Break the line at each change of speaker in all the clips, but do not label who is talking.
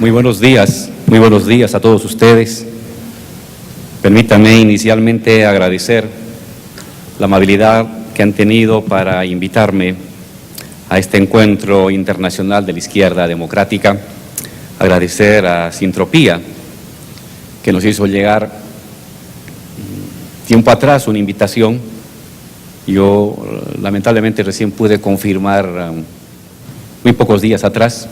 Muy buenos días a todos ustedes. Permítanme inicialmente agradecer la amabilidad que han tenido para invitarme a este encuentro internacional de la izquierda democrática. Agradecer a Sintropía, que nos hizo llegar tiempo atrás una invitación. Yo lamentablemente recién pude confirmar muy pocos días atrás,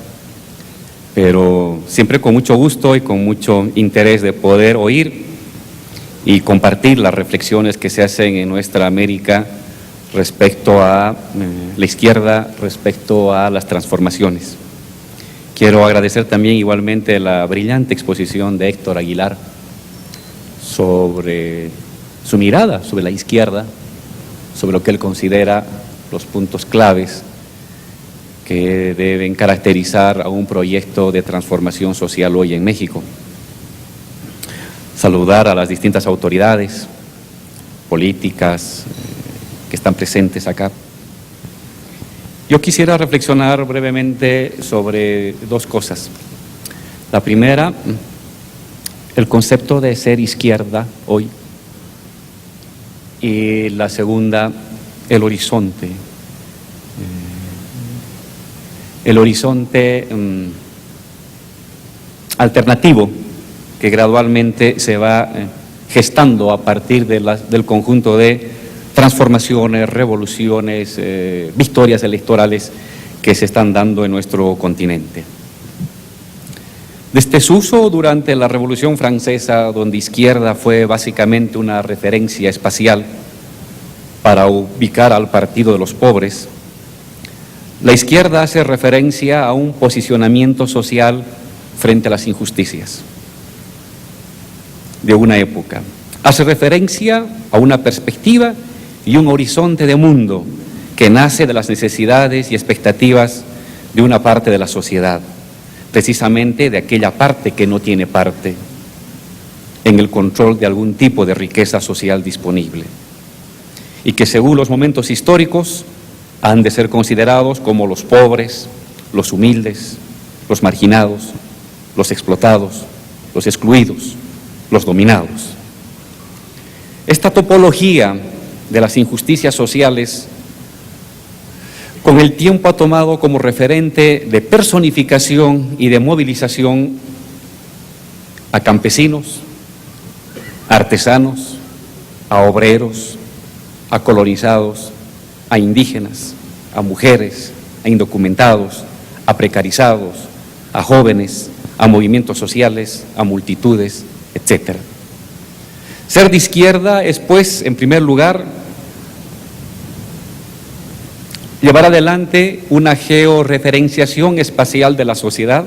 pero siempre con mucho gusto y con mucho interés de poder oír y compartir las reflexiones que se hacen en nuestra América respecto a la izquierda, respecto a las transformaciones. Quiero agradecer también igualmente la brillante exposición de Héctor Aguilar sobre su mirada sobre la izquierda, sobre lo que él considera los puntos claves que deben caracterizar a un proyecto de transformación social hoy en México. Saludar a las distintas autoridades políticas que están presentes acá. Yo quisiera reflexionar brevemente sobre dos cosas. La primera, el concepto de ser izquierda hoy, y la segunda, el horizonte. El horizonte alternativo que gradualmente se va gestando a partir del conjunto de transformaciones, revoluciones, victorias electorales que se están dando en nuestro continente. Desde su uso durante la Revolución Francesa, donde izquierda fue básicamente una referencia espacial para ubicar al Partido de los Pobres, la izquierda hace referencia a un posicionamiento social frente a las injusticias de una época. Hace referencia a una perspectiva y un horizonte de mundo que nace de las necesidades y expectativas de una parte de la sociedad, precisamente de aquella parte que no tiene parte en el control de algún tipo de riqueza social disponible y que según los momentos históricos han de ser considerados como los pobres, los humildes, los marginados, los explotados, los excluidos, los dominados. Esta topología de las injusticias sociales con el tiempo ha tomado como referente de personificación y de movilización a campesinos, a artesanos, a obreros, a colonizados, a indígenas, a mujeres, a indocumentados, a precarizados, a jóvenes, a movimientos sociales, a multitudes, etc. Ser de izquierda es, pues, en primer lugar, llevar adelante una georreferenciación espacial de la sociedad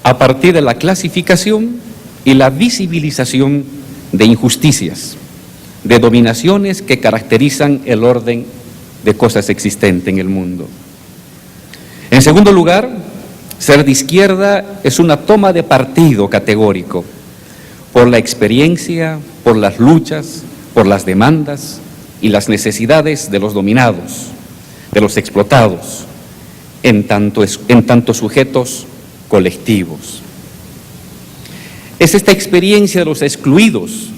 a partir de la clasificación y la visibilización de injusticias, de dominaciones que caracterizan el orden de cosas existentes en el mundo. En segundo lugar, ser de izquierda es una toma de partido categórico por la experiencia, por las luchas, por las demandas y las necesidades de los dominados, de los explotados, en tanto sujetos colectivos. Es esta experiencia de los excluidos,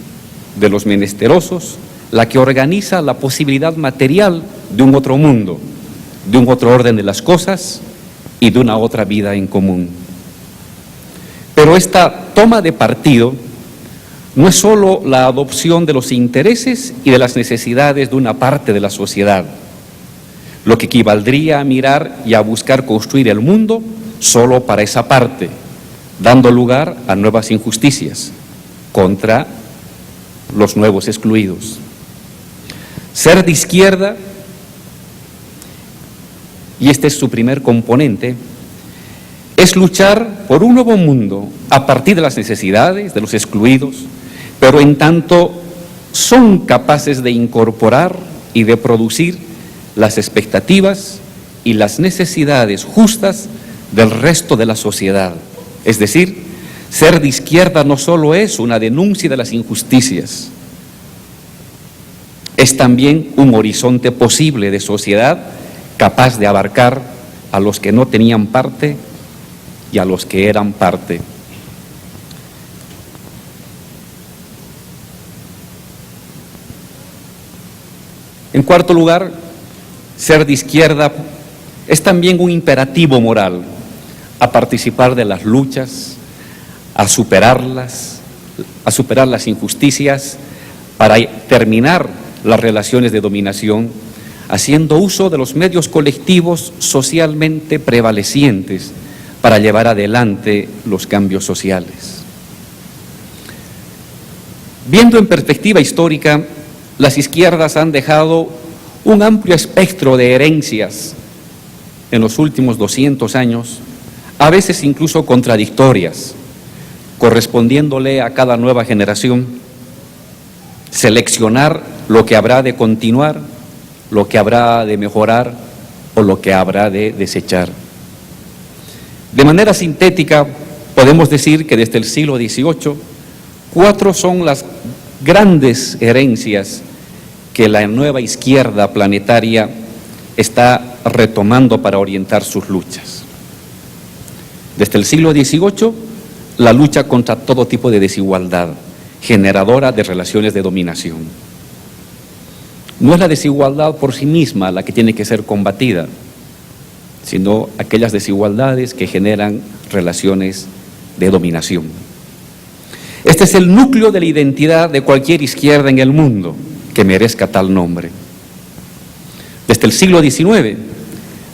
de los menesterosos, la que organiza la posibilidad material de un otro mundo, de un otro orden de las cosas y de una otra vida en común. Pero esta toma de partido no es solo la adopción de los intereses y de las necesidades de una parte de la sociedad, lo que equivaldría a mirar y a buscar construir el mundo solo para esa parte, dando lugar a nuevas injusticias contra los nuevos excluidos. Ser de izquierda, y este es su primer componente, es luchar por un nuevo mundo a partir de las necesidades de los excluidos, pero en tanto son capaces de incorporar y de producir las expectativas y las necesidades justas del resto de la sociedad. Es decir, ser de izquierda no solo es una denuncia de las injusticias, es también un horizonte posible de sociedad capaz de abarcar a los que no tenían parte y a los que eran parte. En cuarto lugar, ser de izquierda es también un imperativo moral a participar de las luchas, a superar las injusticias para terminar las relaciones de dominación, haciendo uso de los medios colectivos socialmente prevalecientes para llevar adelante los cambios sociales. Viendo en perspectiva histórica, las izquierdas han dejado un amplio espectro de herencias en los últimos 200 años, a veces incluso contradictorias, correspondiéndole a cada nueva generación seleccionar lo que habrá de continuar, lo que habrá de mejorar o lo que habrá de desechar. De manera sintética, podemos decir que desde el siglo XVIII, 4 son las grandes herencias que la nueva izquierda planetaria está retomando para orientar sus luchas. Desde el siglo XVIII, la lucha contra todo tipo de desigualdad, generadora de relaciones de dominación. No es la desigualdad por sí misma la que tiene que ser combatida, sino aquellas desigualdades que generan relaciones de dominación. Este es el núcleo de la identidad de cualquier izquierda en el mundo que merezca tal nombre. Desde el siglo XIX,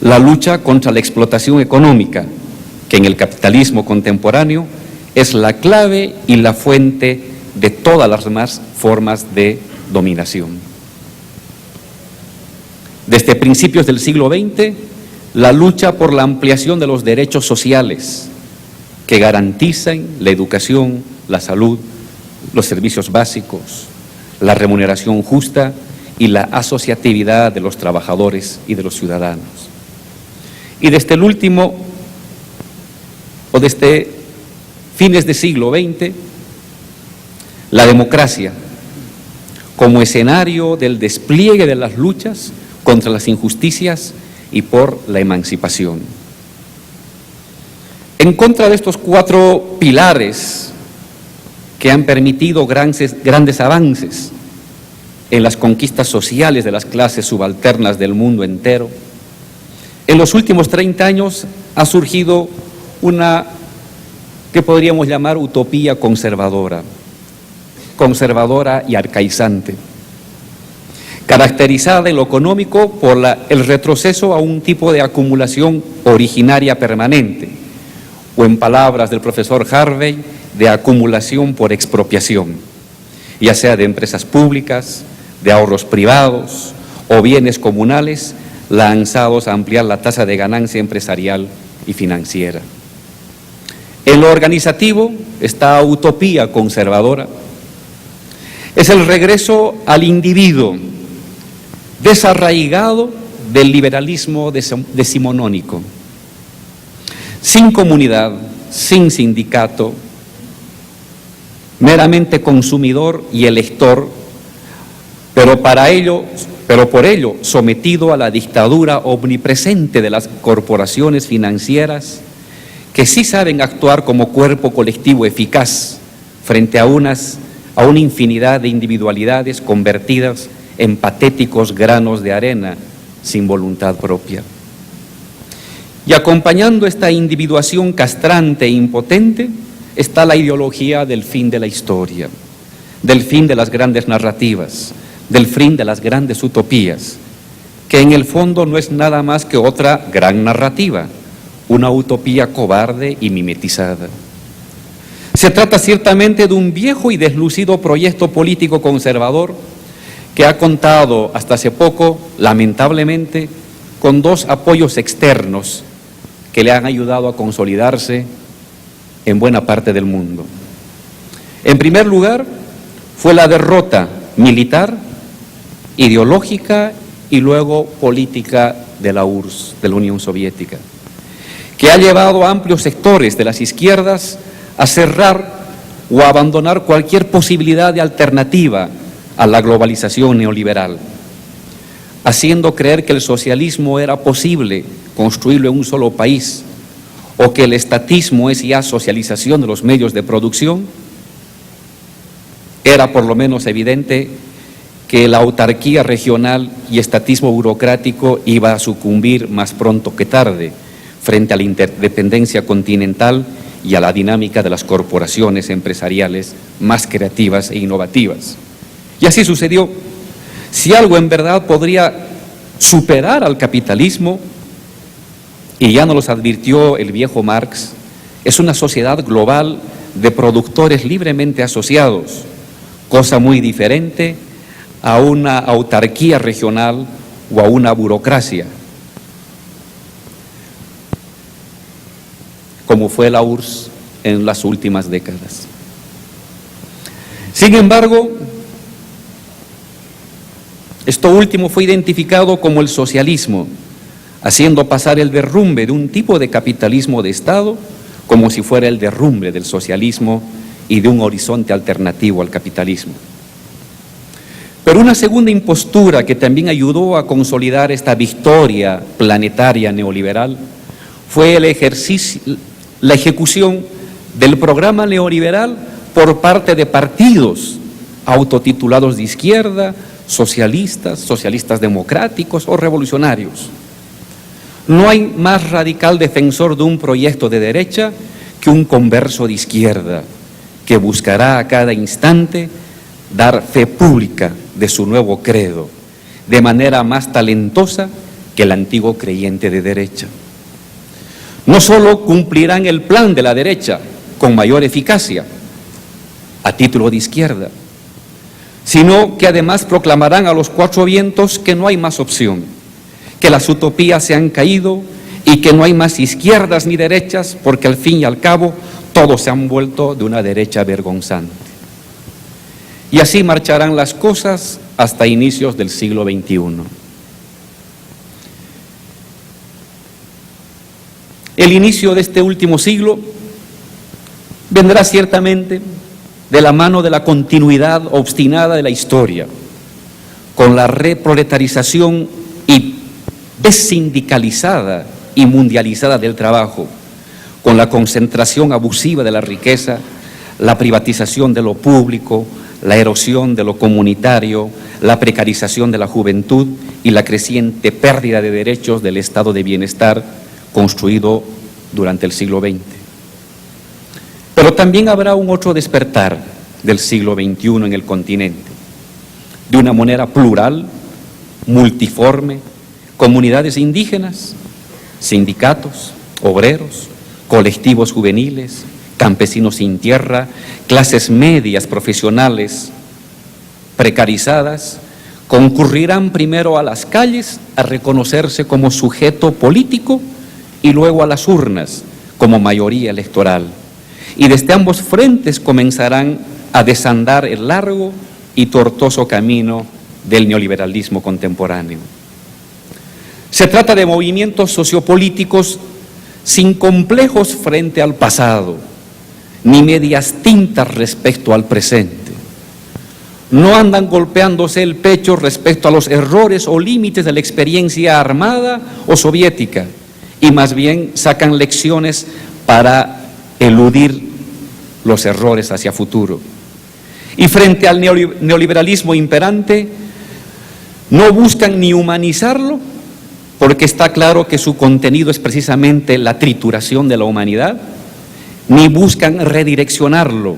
la lucha contra la explotación económica, que en el capitalismo contemporáneo es la clave y la fuente de todas las demás formas de dominación. Desde principios del siglo XX, la lucha por la ampliación de los derechos sociales que garantizan la educación, la salud, los servicios básicos, la remuneración justa y la asociatividad de los trabajadores y de los ciudadanos. Y desde el último, o desde fines del siglo XX, la democracia como escenario del despliegue de las luchas contra las injusticias y por la emancipación. En contra de estos 4 pilares que han permitido grandes avances en las conquistas sociales de las clases subalternas del mundo entero, en los últimos 30 años ha surgido una que podríamos llamar utopía conservadora y arcaizante, caracterizada en lo económico por el retroceso a un tipo de acumulación originaria permanente, o en palabras del profesor Harvey, de acumulación por expropiación, ya sea de empresas públicas, de ahorros privados o bienes comunales lanzados a ampliar la tasa de ganancia empresarial y financiera. En lo organizativo, esta utopía conservadora es el regreso al individuo desarraigado del liberalismo decimonónico, sin comunidad, sin sindicato, meramente consumidor y elector, pero por ello sometido a la dictadura omnipresente de las corporaciones financieras que sí saben actuar como cuerpo colectivo eficaz frente a una infinidad de individualidades convertidas en patéticos granos de arena sin voluntad propia. Y acompañando esta individuación castrante e impotente está la ideología del fin de la historia, del fin de las grandes narrativas, del fin de las grandes utopías, que en el fondo no es nada más que otra gran narrativa, una utopía cobarde y mimetizada. Se trata ciertamente de un viejo y deslucido proyecto político conservador que ha contado hasta hace poco, lamentablemente, con 2 apoyos externos que le han ayudado a consolidarse en buena parte del mundo. En primer lugar, fue la derrota militar, ideológica y luego política de la URSS, de la Unión Soviética, que ha llevado a amplios sectores de las izquierdas a cerrar o a abandonar cualquier posibilidad de alternativa a la globalización neoliberal, haciendo creer que el socialismo era posible construirlo en un solo país o que el estatismo es ya socialización de los medios de producción, era por lo menos evidente que la autarquía regional y estatismo burocrático iba a sucumbir más pronto que tarde frente a la interdependencia continental y a la dinámica de las corporaciones empresariales más creativas e innovativas. Y así sucedió. Si algo en verdad podría superar al capitalismo, y ya nos los advirtió el viejo Marx, es una sociedad global de productores libremente asociados, cosa muy diferente a una autarquía regional o a una burocracia, como fue la URSS en las últimas décadas. Sin embargo, esto último fue identificado como el socialismo, haciendo pasar el derrumbe de un tipo de capitalismo de Estado como si fuera el derrumbe del socialismo y de un horizonte alternativo al capitalismo. Pero una segunda impostura que también ayudó a consolidar esta victoria planetaria neoliberal fue la ejecución del programa neoliberal por parte de partidos autotitulados de izquierda, socialistas, socialistas democráticos o revolucionarios. No hay más radical defensor de un proyecto de derecha que un converso de izquierda, que buscará a cada instante dar fe pública de su nuevo credo, de manera más talentosa que el antiguo creyente de derecha. No solo cumplirán el plan de la derecha con mayor eficacia, a título de izquierda, sino que además proclamarán a los cuatro vientos que no hay más opción, que las utopías se han caído y que no hay más izquierdas ni derechas, porque al fin y al cabo todos se han vuelto de una derecha vergonzante. Y así marcharán las cosas hasta inicios del siglo XXI. El inicio de este último siglo vendrá ciertamente de la mano de la continuidad obstinada de la historia, con la reproletarización y desindicalizada y mundializada del trabajo, con la concentración abusiva de la riqueza, la privatización de lo público, la erosión de lo comunitario, la precarización de la juventud y la creciente pérdida de derechos del estado de bienestar construido durante el siglo XX. Pero también habrá un otro despertar del siglo XXI en el continente, de una manera plural, multiforme, comunidades indígenas, sindicatos, obreros, colectivos juveniles, campesinos sin tierra, clases medias profesionales precarizadas, concurrirán primero a las calles a reconocerse como sujeto político y luego a las urnas como mayoría electoral. Y desde ambos frentes comenzarán a desandar el largo y tortuoso camino del neoliberalismo contemporáneo. Se trata de movimientos sociopolíticos sin complejos frente al pasado, ni medias tintas respecto al presente. No andan golpeándose el pecho respecto a los errores o límites de la experiencia armada o soviética, y más bien sacan lecciones para eludir los errores hacia futuro. Y frente al neoliberalismo imperante, no buscan ni humanizarlo, porque está claro que su contenido es precisamente la trituración de la humanidad, ni buscan redireccionarlo,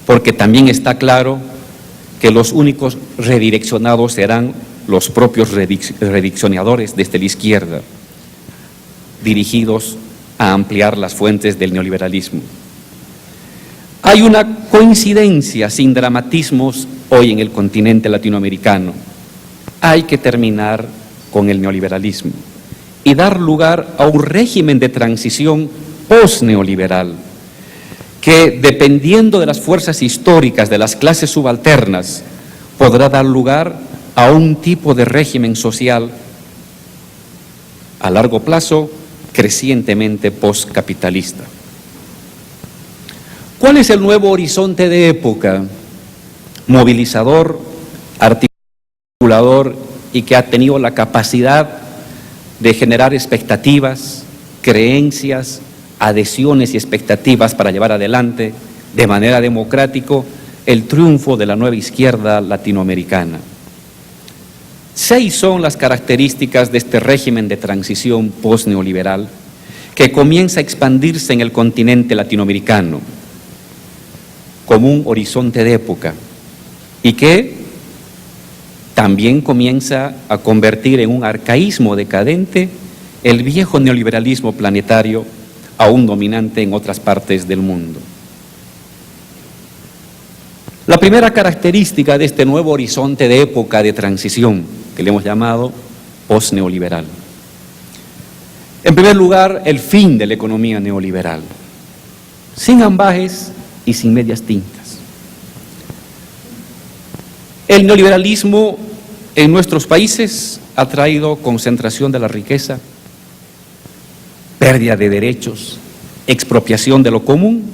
porque también está claro que los únicos redireccionados serán los propios redireccionadores desde la izquierda, dirigidos a ampliar las fuentes del neoliberalismo. Hay una coincidencia sin dramatismos hoy en el continente latinoamericano. Hay que terminar con el neoliberalismo y dar lugar a un régimen de transición post-neoliberal que, dependiendo de las fuerzas históricas de las clases subalternas, podrá dar lugar a un tipo de régimen social a largo plazo crecientemente postcapitalista. ¿Cuál es el nuevo horizonte de época? Movilizador, articulador y que ha tenido la capacidad de generar expectativas, creencias, adhesiones y expectativas para llevar adelante de manera democrática el triunfo de la nueva izquierda latinoamericana. 6 son las características de este régimen de transición post-neoliberal que comienza a expandirse en el continente latinoamericano como un horizonte de época y que también comienza a convertir en un arcaísmo decadente el viejo neoliberalismo planetario aún dominante en otras partes del mundo. La primera característica de este nuevo horizonte de época de transición, que le hemos llamado post-neoliberal. En primer lugar, el fin de la economía neoliberal, sin ambages y sin medias tintas. El neoliberalismo en nuestros países ha traído concentración de la riqueza, pérdida de derechos, expropiación de lo común,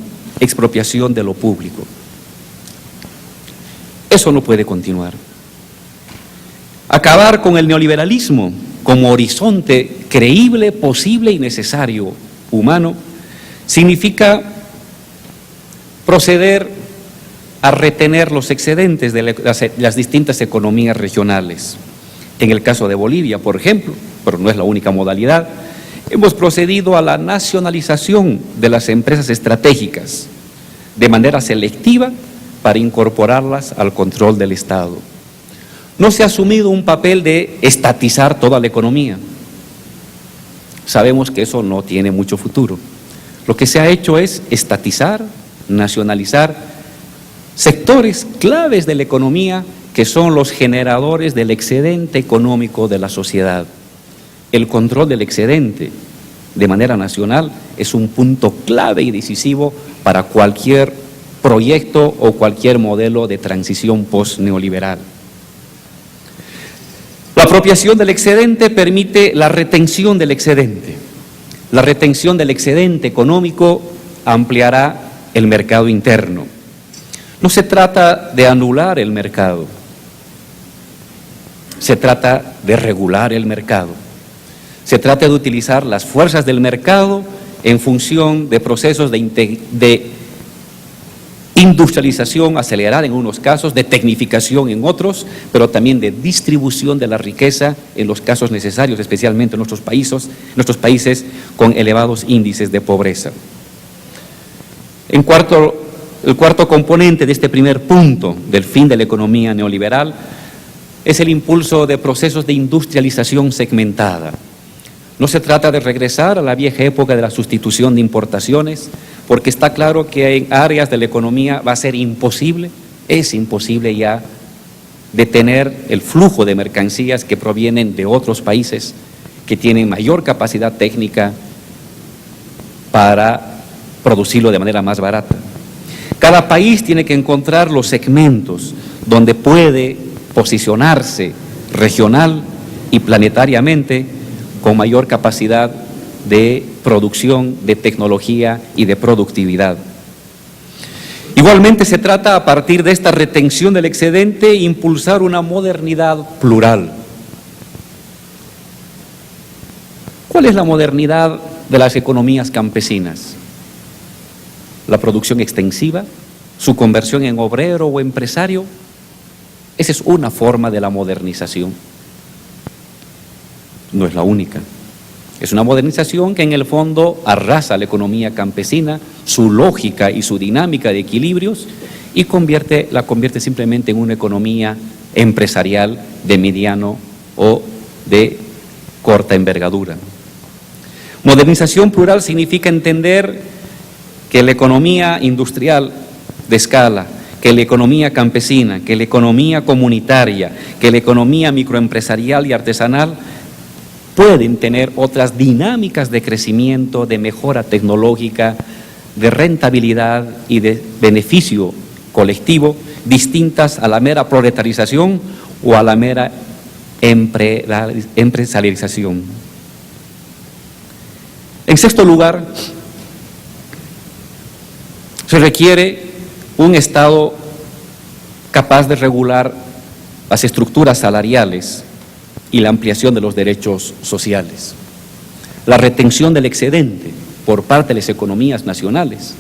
expropiación de lo público. Eso no puede continuar. Acabar con el neoliberalismo como horizonte creíble, posible y necesario humano significa proceder a retener los excedentes de las distintas economías regionales. En el caso de Bolivia, por ejemplo, pero no es la única modalidad, hemos procedido a la nacionalización de las empresas estratégicas de manera selectiva para incorporarlas al control del Estado. No se ha asumido un papel de estatizar toda la economía. Sabemos que eso no tiene mucho futuro. Lo que se ha hecho es estatizar, nacionalizar sectores claves de la economía que son los generadores del excedente económico de la sociedad. El control del excedente de manera nacional es un punto clave y decisivo para cualquier proyecto o cualquier modelo de transición post-neoliberal. La apropiación del excedente permite la retención del excedente. La retención del excedente económico ampliará el mercado interno. No se trata de anular el mercado, se trata de regular el mercado. Se trata de utilizar las fuerzas del mercado en función de procesos de industrialización acelerada en unos casos, de tecnificación en otros, pero también de distribución de la riqueza en los casos necesarios, especialmente en nuestros países con elevados índices de pobreza. El cuarto componente de este primer punto del fin de la economía neoliberal es el impulso de procesos de industrialización segmentada. No se trata de regresar a la vieja época de la sustitución de importaciones, porque está claro que en áreas de la economía va a ser imposible, es imposible ya detener el flujo de mercancías que provienen de otros países que tienen mayor capacidad técnica para producirlo de manera más barata. Cada país tiene que encontrar los segmentos donde puede posicionarse regional y planetariamente con mayor capacidad de producción, de tecnología y de productividad. Igualmente se trata, a partir de esta retención del excedente, impulsar una modernidad plural. ¿Cuál es la modernidad de las economías campesinas? La producción extensiva, su conversión en obrero o empresario. Esa es una forma de la modernización. No es la única. Es una modernización que en el fondo arrasa la economía campesina, su lógica y su dinámica de equilibrios y la convierte simplemente en una economía empresarial de mediano o de corta envergadura. Modernización plural significa entender que la economía industrial de escala, que la economía campesina, que la economía comunitaria, que la economía microempresarial y artesanal pueden tener otras dinámicas de crecimiento, de mejora tecnológica, de rentabilidad y de beneficio colectivo, distintas a la mera proletarización o a la mera empresarialización. En sexto lugar, se requiere un Estado capaz de regular las estructuras salariales y la ampliación de los derechos sociales. La retención del excedente por parte de las economías nacionales.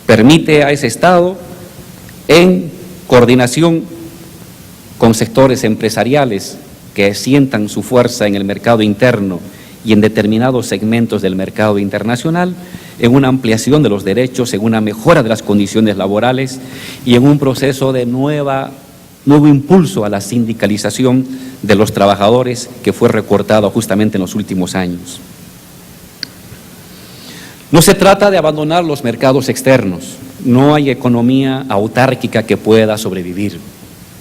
Permite a ese Estado, en coordinación con sectores empresariales que sientan su fuerza en el mercado interno y en determinados segmentos del mercado internacional, en una ampliación de los derechos, en una mejora de las condiciones laborales y en un proceso de nuevo impulso a la sindicalización de los trabajadores que fue recortado justamente en los últimos años. No se trata de abandonar los mercados externos, no hay economía autárquica que pueda sobrevivir.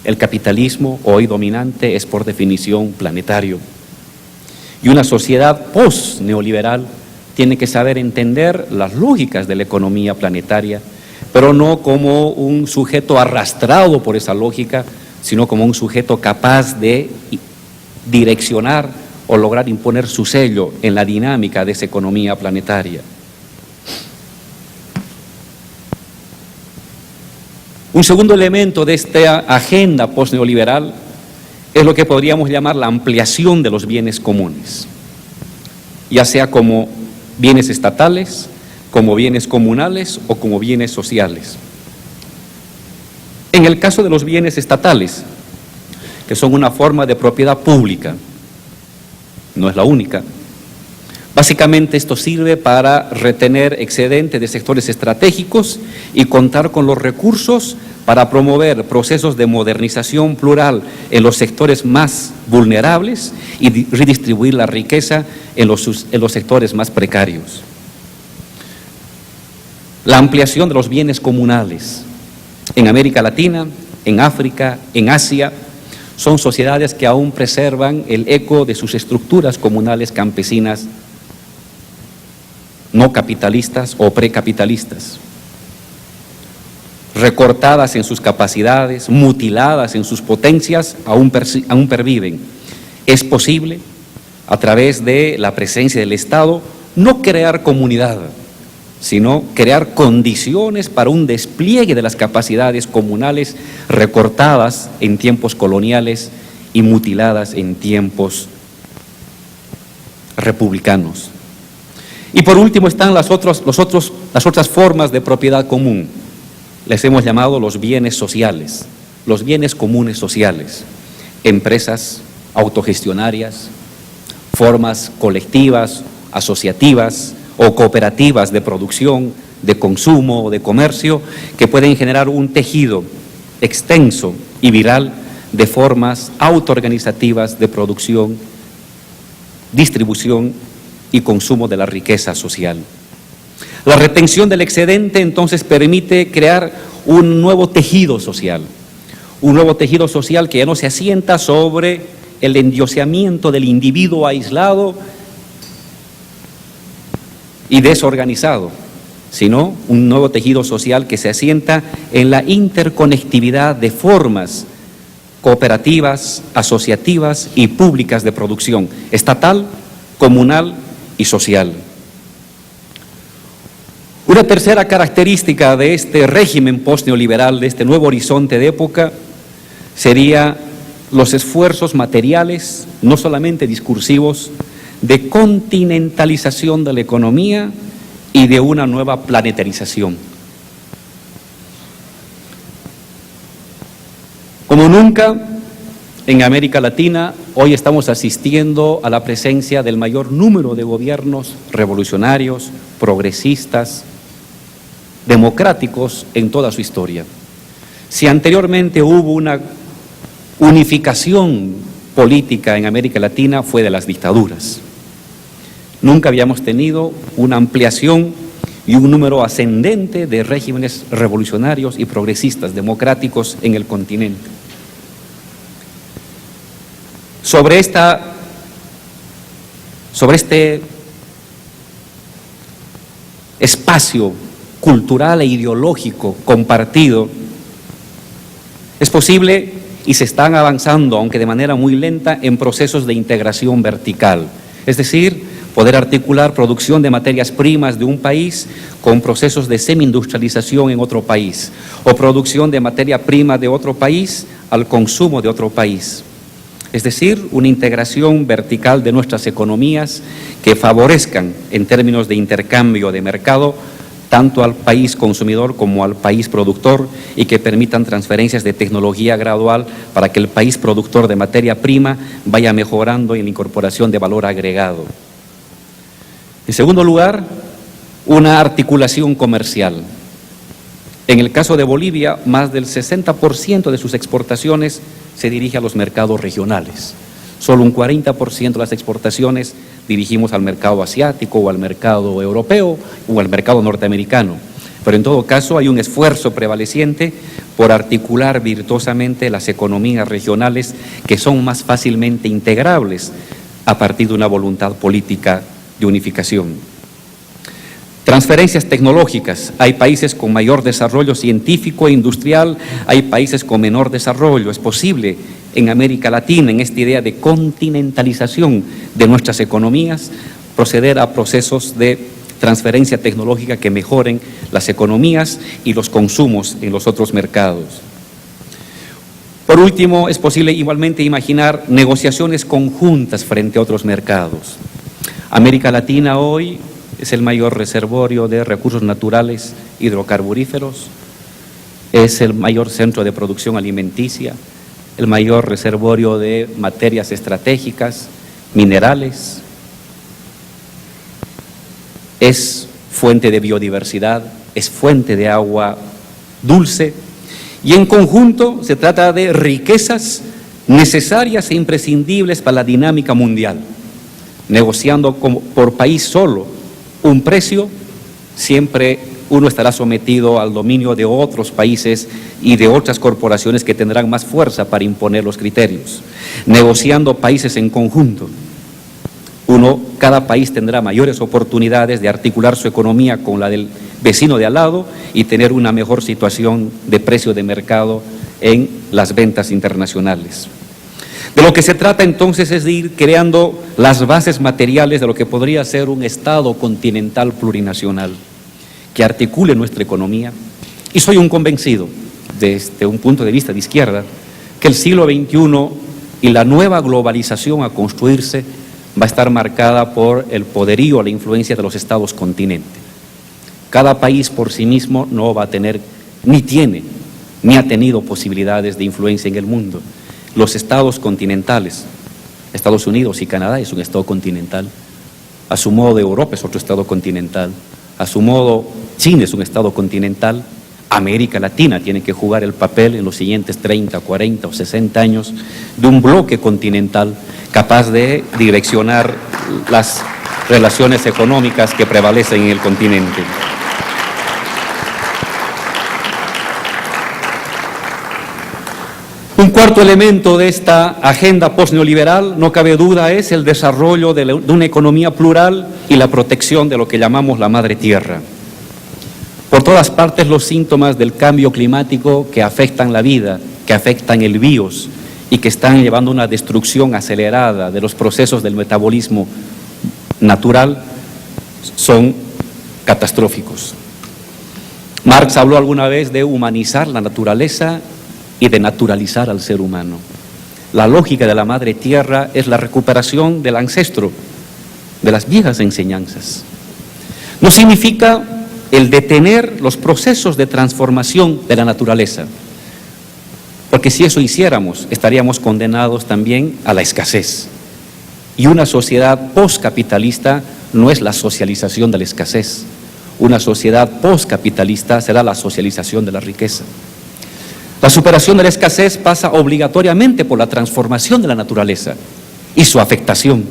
El capitalismo hoy dominante es por definición planetario. Y una sociedad post-neoliberal tiene que saber entender las lógicas de la economía planetaria, pero no como un sujeto arrastrado por esa lógica, sino como un sujeto capaz de direccionar o lograr imponer su sello en la dinámica de esa economía planetaria. Un segundo elemento de esta agenda post-neoliberal es lo que podríamos llamar la ampliación de los bienes comunes, ya sea como bienes estatales, como bienes comunales o como bienes sociales. En el caso de los bienes estatales, que son una forma de propiedad pública, no es la única, básicamente esto sirve para retener excedente de sectores estratégicos y contar con los recursos para promover procesos de modernización plural en los sectores más vulnerables y redistribuir la riqueza en los sectores más precarios. La ampliación de los bienes comunales en América Latina, en África, en Asia, son sociedades que aún preservan el eco de sus estructuras comunales campesinas no capitalistas o precapitalistas, recortadas en sus capacidades, mutiladas en sus potencias, aún perviven. Es posible, a través de la presencia del Estado, no crear comunidad, sino crear condiciones para un despliegue de las capacidades comunales recortadas en tiempos coloniales y mutiladas en tiempos republicanos. Y por último están las otras formas de propiedad común. Les hemos llamado los bienes sociales, los bienes comunes sociales, empresas autogestionarias, formas colectivas, asociativas o cooperativas de producción, de consumo o de comercio que pueden generar un tejido extenso y viral de formas autoorganizativas de producción, distribución y consumo de la riqueza social. La retención del excedente entonces permite crear un nuevo tejido social que ya no se asienta sobre el endioseamiento del individuo aislado y desorganizado, sino un nuevo tejido social que se asienta en la interconectividad de formas cooperativas, asociativas y públicas de producción, estatal, comunal y social. Una tercera característica de este régimen post-neoliberal, de este nuevo horizonte de época, sería los esfuerzos materiales, no solamente discursivos, de continentalización de la economía y de una nueva planetarización. Como nunca, en América Latina, hoy estamos asistiendo a la presencia del mayor número de gobiernos revolucionarios, progresistas, democráticos en toda su historia. Si anteriormente hubo una unificación política en América Latina, fue de las dictaduras. Nunca habíamos tenido una ampliación y un número ascendente de regímenes revolucionarios y progresistas democráticos en el continente. Sobre este espacio cultural e ideológico compartido, es posible y se están avanzando, aunque de manera muy lenta, en procesos de integración vertical, es decir, poder articular producción de materias primas de un país con procesos de semi-industrialización en otro país, o producción de materia prima de otro país al consumo de otro país. es decir, una integración vertical de nuestras economías que favorezcan en términos de intercambio de mercado tanto al país consumidor como al país productor y que permitan transferencias de tecnología gradual para que el país productor de materia prima vaya mejorando en la incorporación de valor agregado. En segundo lugar, una articulación comercial. En el caso de Bolivia, más del 60% de sus exportaciones se dirige a los mercados regionales. Solo un 40% de las exportaciones dirigimos al mercado asiático o al mercado europeo o al mercado norteamericano. Pero en todo caso hay un esfuerzo prevaleciente por articular virtuosamente las economías regionales que son más fácilmente integrables a partir de una voluntad política de unificación. Transferencias tecnológicas. Hay países con mayor desarrollo científico e industrial, hay países con menor desarrollo. Es posible en América Latina, en esta idea de continentalización de nuestras economías, proceder a procesos de transferencia tecnológica que mejoren las economías y los consumos en los otros mercados. Por último, es posible igualmente imaginar negociaciones conjuntas frente a otros mercados. América Latina hoy es el mayor reservorio de recursos naturales hidrocarburíferos, es el mayor centro de producción alimenticia, el mayor reservorio de materias estratégicas, minerales, es fuente de biodiversidad, es fuente de agua dulce y en conjunto se trata de riquezas necesarias e imprescindibles para la dinámica mundial. Negociando por país solo un precio, siempre uno estará sometido al dominio de otros países y de otras corporaciones que tendrán más fuerza para imponer los criterios. Negociando países en conjunto, cada país tendrá mayores oportunidades de articular su economía con la del vecino de al lado y tener una mejor situación de precio de mercado en las ventas internacionales. De lo que se trata entonces es de ir creando las bases materiales de lo que podría ser un Estado continental plurinacional que articule nuestra economía. Y soy un convencido, desde un punto de vista de izquierda, que el siglo XXI y la nueva globalización a construirse va a estar marcada por el poderío, la influencia de los Estados continente. Cada país por sí mismo no va a tener, ni tiene, ni ha tenido posibilidades de influencia en el mundo. Los estados continentales, Estados Unidos y Canadá es un estado continental, a su modo Europa es otro estado continental, a su modo China es un estado continental, América Latina tiene que jugar el papel en los siguientes 30, 40 o 60 años de un bloque continental capaz de direccionar las relaciones económicas que prevalecen en el continente. Un cuarto elemento de esta agenda postneoliberal, no cabe duda, es el desarrollo de una economía plural y la protección de lo que llamamos la madre tierra. Por todas partes los síntomas del cambio climático que afectan la vida, que afectan el bios y que están llevando a una destrucción acelerada de los procesos del metabolismo natural son catastróficos. Marx habló alguna vez de humanizar la naturaleza y de naturalizar al ser humano. La lógica de la madre tierra es la recuperación del ancestro, de las viejas enseñanzas. No significa el detener los procesos de transformación de la naturaleza, porque si eso hiciéramos, estaríamos condenados también a la escasez. Y una sociedad postcapitalista no es la socialización de la escasez. Una sociedad postcapitalista será la socialización de la riqueza. La superación de la escasez pasa obligatoriamente por la transformación de la naturaleza y su afectación.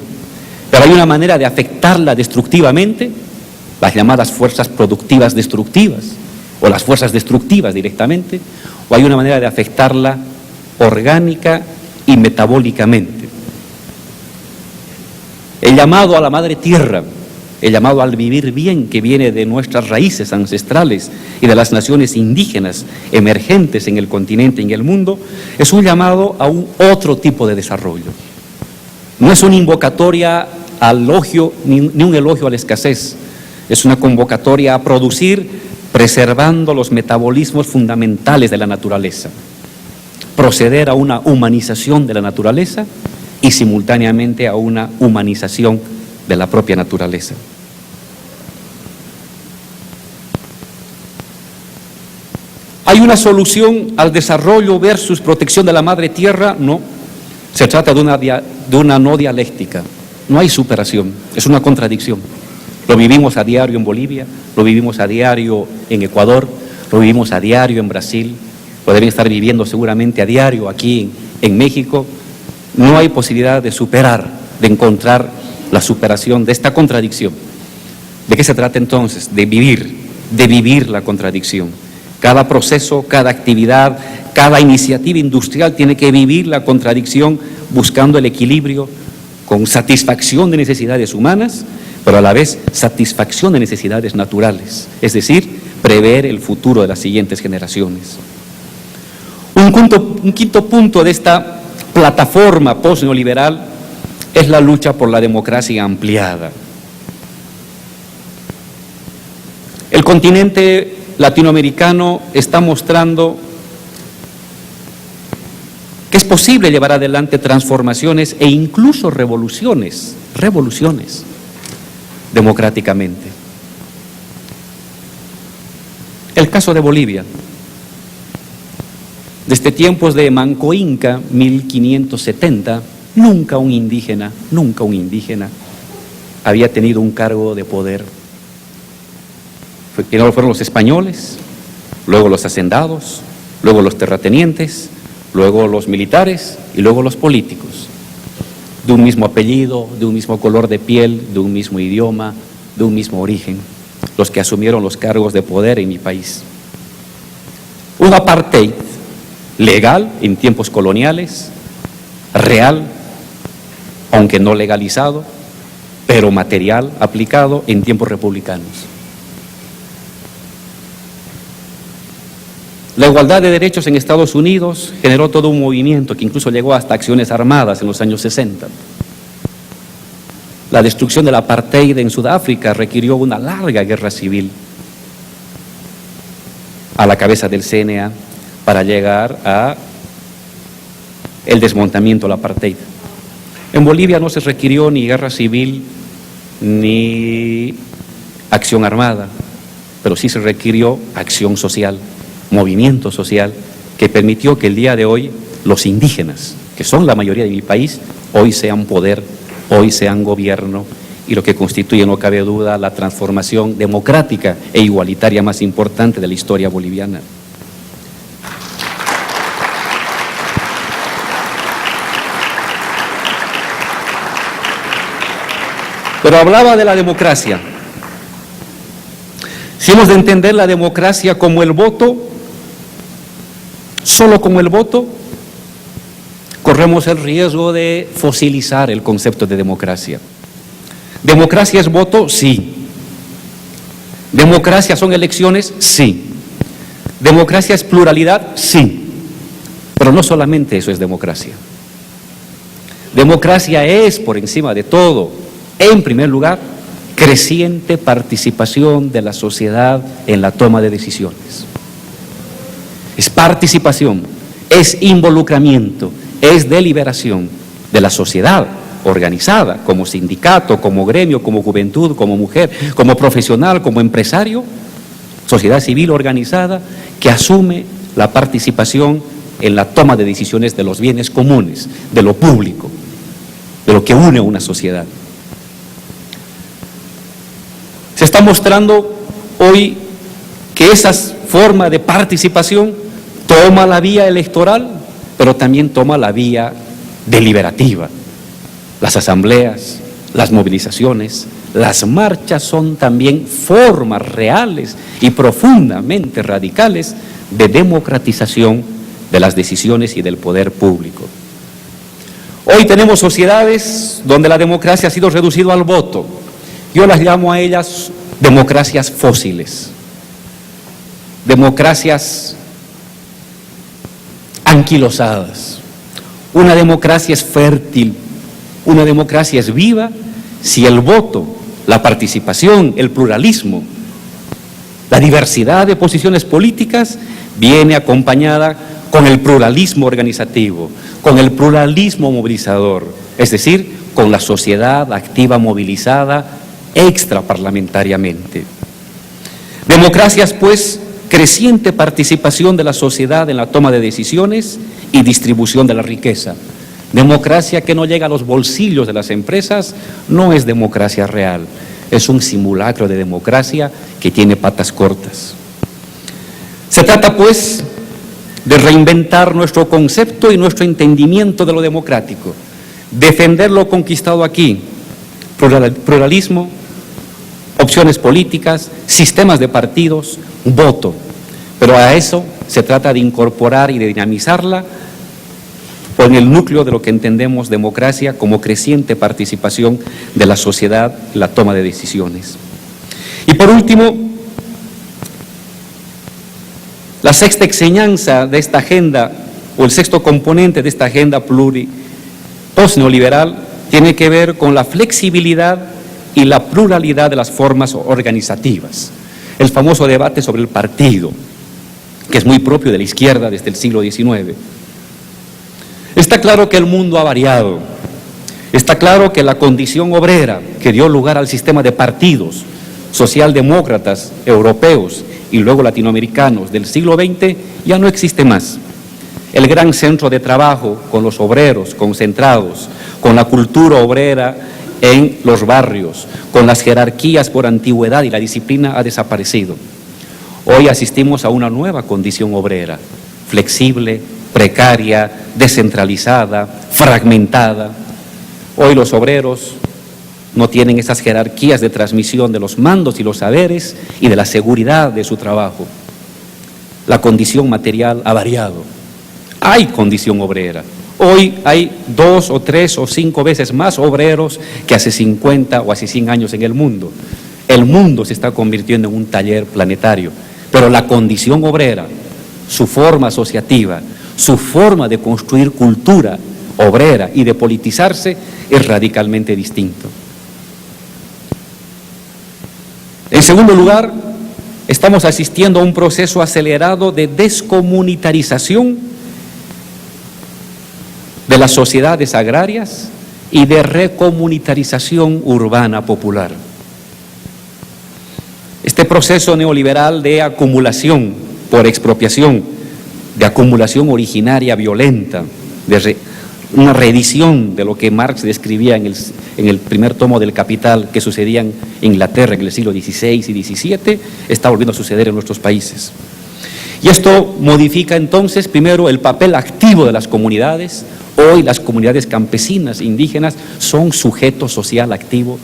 Pero hay una manera de afectarla destructivamente, las llamadas fuerzas productivas destructivas, o las fuerzas destructivas directamente, o hay una manera de afectarla orgánica y metabólicamente. El llamado a la madre tierra, el llamado al vivir bien que viene de nuestras raíces ancestrales y de las naciones indígenas emergentes en el continente y en el mundo, es un llamado a un otro tipo de desarrollo. No es una invocatoria al elogio, ni un elogio a la escasez, es una convocatoria a producir preservando los metabolismos fundamentales de la naturaleza. proceder a una humanización de la naturaleza y simultáneamente a una humanización de la propia naturaleza. ¿Hay una solución al desarrollo versus protección de la madre tierra? No. Se trata de una no dialéctica. No hay superación, es una contradicción. Lo vivimos a diario en Bolivia, lo vivimos a diario en Ecuador, lo vivimos a diario en Brasil, lo deben estar viviendo seguramente a diario aquí en México. No hay posibilidad de superar, de encontrar la superación de esta contradicción. ¿De qué se trata entonces? De vivir la contradicción. Cada proceso, cada actividad, cada iniciativa industrial tiene que vivir la contradicción buscando el equilibrio con satisfacción de necesidades humanas, pero a la vez satisfacción de necesidades naturales, es decir, prever el futuro de las siguientes generaciones. Un quinto punto de esta plataforma post-neoliberal es la lucha por la democracia ampliada. El continente latinoamericano está mostrando que es posible llevar adelante transformaciones e incluso revoluciones democráticamente. El caso de Bolivia. Desde tiempos de Manco Inca, 1570, nunca un indígena había tenido un cargo de poder. Primero fueron los españoles, luego los hacendados, luego los terratenientes, luego los militares y luego los políticos. De un mismo apellido, de un mismo color de piel, de un mismo idioma, de un mismo origen, los que asumieron los cargos de poder en mi país. Un apartheid legal en tiempos coloniales, real, aunque no legalizado, pero material aplicado en tiempos republicanos. La igualdad de derechos en Estados Unidos generó todo un movimiento que incluso llegó hasta acciones armadas en los años 60. La destrucción del apartheid en Sudáfrica requirió una larga guerra civil a la cabeza del CNA para llegar a el desmontamiento del apartheid. En Bolivia no se requirió ni guerra civil ni acción armada, pero sí se requirió acción social, movimiento social, que permitió que el día de hoy los indígenas, que son la mayoría de mi país, hoy sean poder, hoy sean gobierno, y lo que constituye, no cabe duda, la transformación democrática e igualitaria más importante de la historia boliviana. Pero hablaba de la democracia. Si hemos de entender la democracia como el voto, solo como el voto, corremos el riesgo de fosilizar el concepto de democracia. ¿Democracia es voto? Sí. ¿Democracia son elecciones? Sí. ¿Democracia es pluralidad? Sí. Pero no solamente eso es democracia. Democracia es, por encima de todo, en primer lugar, creciente participación de la sociedad en la toma de decisiones. Es participación, es involucramiento, es deliberación de la sociedad organizada, como sindicato, como gremio, como juventud, como mujer, como profesional, como empresario, sociedad civil organizada que asume la participación en la toma de decisiones de los bienes comunes, de lo público, de lo que une a una sociedad. Se está mostrando hoy que esa forma de participación toma la vía electoral, pero también toma la vía deliberativa. Las asambleas, las movilizaciones, las marchas son también formas reales y profundamente radicales de democratización de las decisiones y del poder público. Hoy tenemos sociedades donde la democracia ha sido reducida al voto. Yo las llamo a ellas democracias fósiles, democracias anquilosadas. Una democracia es fértil, una democracia es viva si el voto, la participación, el pluralismo, la diversidad de posiciones políticas viene acompañada con el pluralismo organizativo, con el pluralismo movilizador, es decir, con la sociedad activa movilizada extraparlamentariamente. Democracias, pues, creciente participación de la sociedad en la toma de decisiones y distribución de la riqueza. Democracia que no llega a los bolsillos de las empresas no es democracia real, es un simulacro de democracia que tiene patas cortas. Se trata, pues, de reinventar nuestro concepto y nuestro entendimiento de lo democrático, defender lo conquistado aquí, pluralismo, opciones políticas, sistemas de partidos, voto. Pero a eso se trata de incorporar y de dinamizarla con el núcleo de lo que entendemos democracia como creciente participación de la sociedad en la toma de decisiones. Y por último, la sexta enseñanza de esta agenda, o el sexto componente de esta agenda post-neoliberal, tiene que ver con la flexibilidad y la pluralidad de las formas organizativas. El famoso debate sobre el partido, que es muy propio de la izquierda desde el siglo XIX. Está claro que el mundo ha variado. Está claro que la condición obrera que dio lugar al sistema de partidos socialdemócratas europeos y luego latinoamericanos del siglo XX ya no existe más. El gran centro de trabajo con los obreros concentrados, con la cultura obrera en los barrios, con las jerarquías por antigüedad y la disciplina ha desaparecido. Hoy asistimos a una nueva condición obrera, flexible, precaria, descentralizada, fragmentada. Hoy los obreros no tienen esas jerarquías de transmisión de los mandos y los saberes y de la seguridad de su trabajo. La condición material ha variado. Hay condición obrera. Hoy hay 2 o 3 o 5 veces más obreros que hace 50 o hace 100 años en el mundo. El mundo se está convirtiendo en un taller planetario, pero la condición obrera, su forma asociativa, su forma de construir cultura obrera y de politizarse es radicalmente distinto. En segundo lugar, estamos asistiendo a un proceso acelerado de descomunitarización de las sociedades agrarias y de recomunitarización urbana popular. Este proceso neoliberal de acumulación por expropiación, de acumulación originaria violenta, de una reedición de lo que Marx describía en el primer tomo del Capital que sucedía en Inglaterra en el siglo XVI y XVII, está volviendo a suceder en nuestros países. Y esto modifica entonces primero el papel activo de las comunidades. Hoy las comunidades campesinas, indígenas, son sujeto social activo,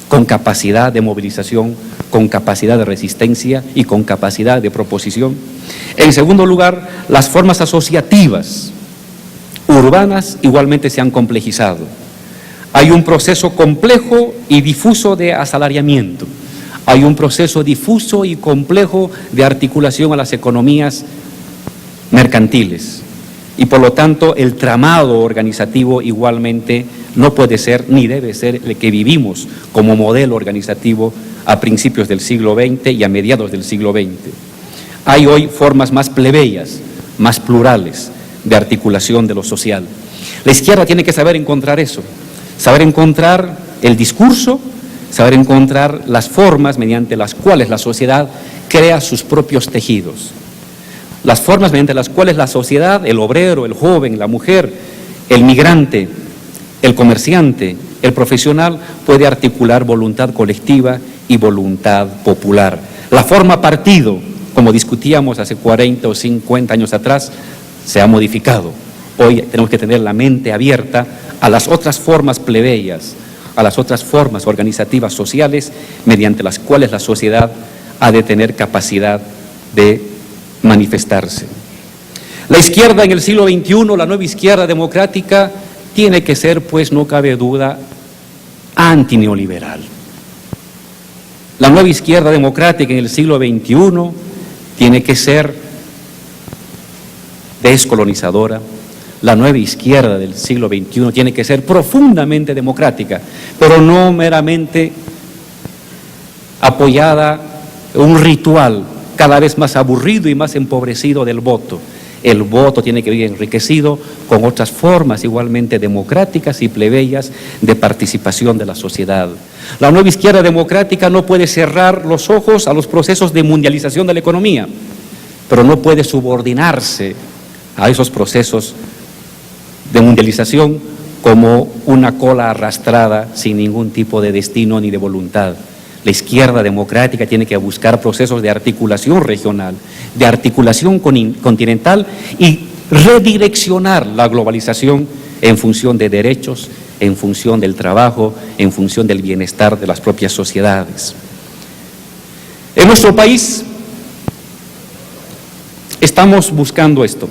con capacidad de movilización, con capacidad de resistencia y con capacidad de proposición. En segundo lugar, las formas asociativas urbanas igualmente se han complejizado. Hay un proceso complejo y difuso de asalariamiento. Hay un proceso difuso y complejo de articulación a las economías mercantiles. Y por lo tanto el tramado organizativo igualmente no puede ser ni debe ser el que vivimos como modelo organizativo a principios del siglo XX y a mediados del siglo XX. Hay hoy formas más plebeyas, más plurales de articulación de lo social. La izquierda tiene que saber encontrar eso, saber encontrar el discurso, saber encontrar las formas mediante las cuales la sociedad crea sus propios tejidos. Las formas mediante las cuales la sociedad, el obrero, el joven, la mujer, el migrante, el comerciante, el profesional, puede articular voluntad colectiva y voluntad popular. La forma partido, como discutíamos hace 40 o 50 años atrás, se ha modificado. Hoy tenemos que tener la mente abierta a las otras formas plebeyas, a las otras formas organizativas sociales, mediante las cuales la sociedad ha de tener capacidad de manifestarse. La izquierda en el siglo XXI, la nueva izquierda democrática, tiene que ser, pues no cabe duda, antineoliberal. La nueva izquierda democrática en el siglo XXI tiene que ser descolonizadora. La nueva izquierda del siglo XXI tiene que ser profundamente democrática, pero no meramente apoyada en un ritual cada vez más aburrido y más empobrecido del voto. El voto tiene que ir enriquecido con otras formas igualmente democráticas y plebeyas de participación de la sociedad. La nueva izquierda democrática no puede cerrar los ojos a los procesos de mundialización de la economía, pero no puede subordinarse a esos procesos de mundialización como una cola arrastrada sin ningún tipo de destino ni de voluntad. La izquierda democrática tiene que buscar procesos de articulación regional, de articulación continental y redireccionar la globalización en función de derechos, en función del trabajo, en función del bienestar de las propias sociedades. En nuestro país estamos buscando esto.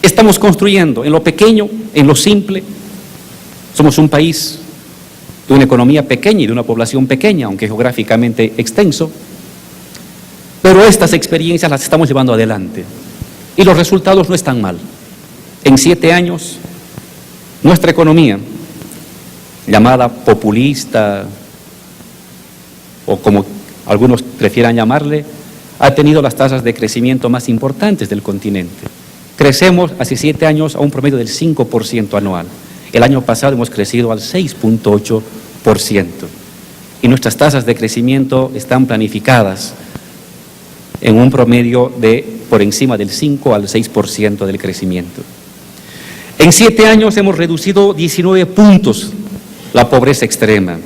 Estamos construyendo en lo pequeño, en lo simple. Somos un país de una economía pequeña y de una población pequeña, aunque geográficamente extenso, pero estas experiencias las estamos llevando adelante y los resultados no están mal. En 7 años, nuestra economía, llamada populista, o como algunos prefieran llamarle, ha tenido las tasas de crecimiento más importantes del continente. Crecemos hace 7 años a un promedio del 5% anual. El año pasado hemos crecido al 6.8%. Y nuestras tasas de crecimiento están planificadas en un promedio de por encima del 5 al 6% del crecimiento. En 7 años hemos reducido 19 puntos la pobreza extrema.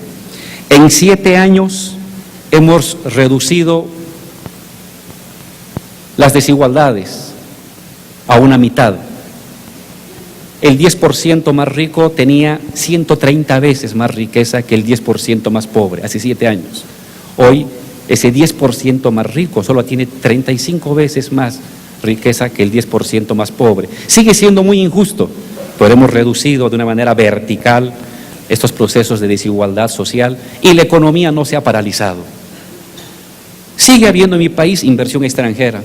En 7 años hemos reducido las desigualdades a una mitad. El 10% más rico tenía 130 veces más riqueza que el 10% más pobre, hace 7 años. Hoy, ese 10% más rico solo tiene 35 veces más riqueza que el 10% más pobre. Sigue siendo muy injusto, pero hemos reducido de una manera vertical estos procesos de desigualdad social y la economía no se ha paralizado. Sigue habiendo en mi país inversión extranjera.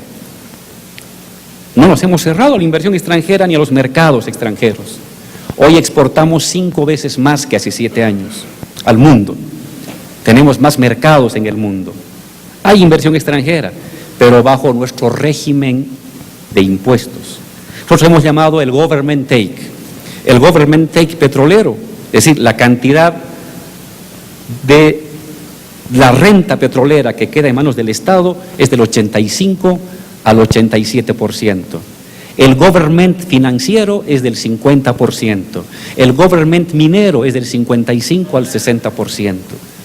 No nos hemos cerrado a la inversión extranjera ni a los mercados extranjeros. Hoy exportamos 5 veces más que hace 7 años al mundo. Tenemos más mercados en el mundo. Hay inversión extranjera, pero bajo nuestro régimen de impuestos. Nosotros hemos llamado el government take. El government take petrolero, es decir, la cantidad de la renta petrolera que queda en manos del Estado es del 85 al 87%. El government financiero es del 50%. El government minero es del 55 al 60%.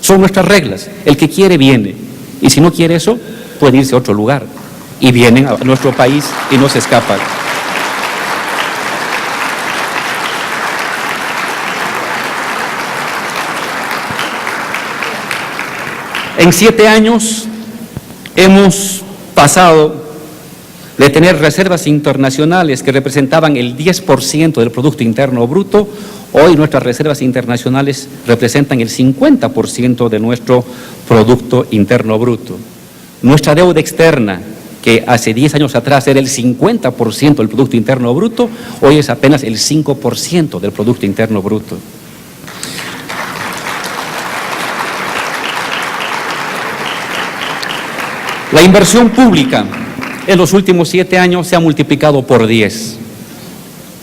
Son nuestras reglas. El que quiere viene. Y si no quiere eso, puede irse a otro lugar. Y vienen a nuestro país y no se escapan. En 7 años hemos pasado de tener reservas internacionales que representaban el 10% del Producto Interno Bruto, hoy nuestras reservas internacionales representan el 50% de nuestro Producto Interno Bruto. Nuestra deuda externa, que hace 10 años atrás era el 50% del Producto Interno Bruto, hoy es apenas el 5% del Producto Interno Bruto. La inversión pública en los últimos 7 años se ha multiplicado por 10,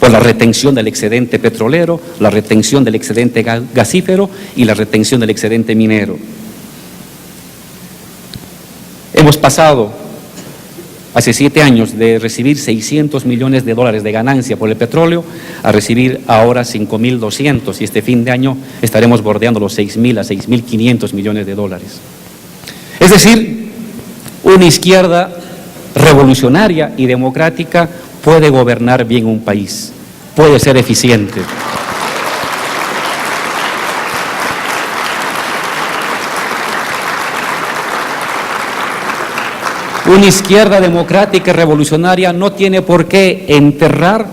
por la retención del excedente petrolero, la retención del excedente gasífero y la retención del excedente minero. Hemos pasado, hace 7 años, de recibir $600 millones de ganancia por el petróleo a recibir ahora 5.200, y este fin de año estaremos bordeando los 6.000 a 6.500 millones de dólares. Es decir, una izquierda revolucionaria y democrática puede gobernar bien un país, puede ser eficiente. Una izquierda democrática y revolucionaria no tiene por qué enterrar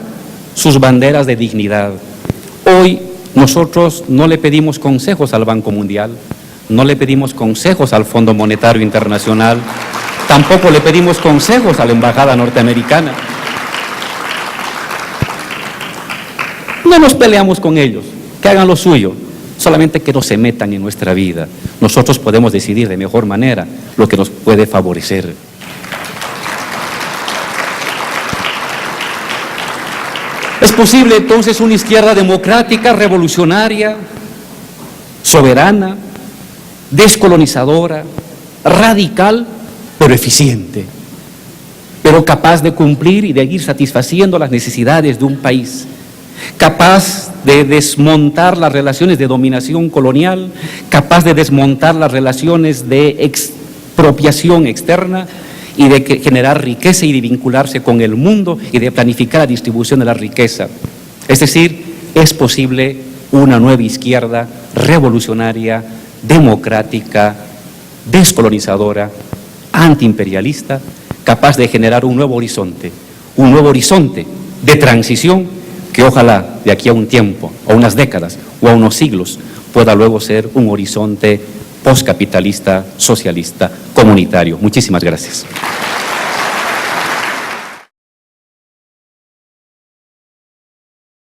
sus banderas de dignidad. Hoy nosotros no le pedimos consejos al Banco Mundial, no le pedimos consejos al Fondo Monetario Internacional, tampoco le pedimos consejos a la Embajada norteamericana. No nos peleamos con ellos, que hagan lo suyo, solamente que no se metan en nuestra vida. Nosotros podemos decidir de mejor manera lo que nos puede favorecer. Es posible entonces una izquierda democrática, revolucionaria, soberana, descolonizadora, radical, pero eficiente, pero capaz de cumplir y de ir satisfaciendo las necesidades de un país, capaz de desmontar las relaciones de dominación colonial, capaz de desmontar las relaciones de expropiación externa y de generar riqueza y de vincularse con el mundo y de planificar la distribución de la riqueza. Es decir, es posible una nueva izquierda revolucionaria, democrática, descolonizadora, antiimperialista, capaz de generar un nuevo horizonte de transición que ojalá de aquí a un tiempo, a unas décadas o a unos siglos, pueda luego ser un horizonte postcapitalista, socialista, comunitario. Muchísimas gracias.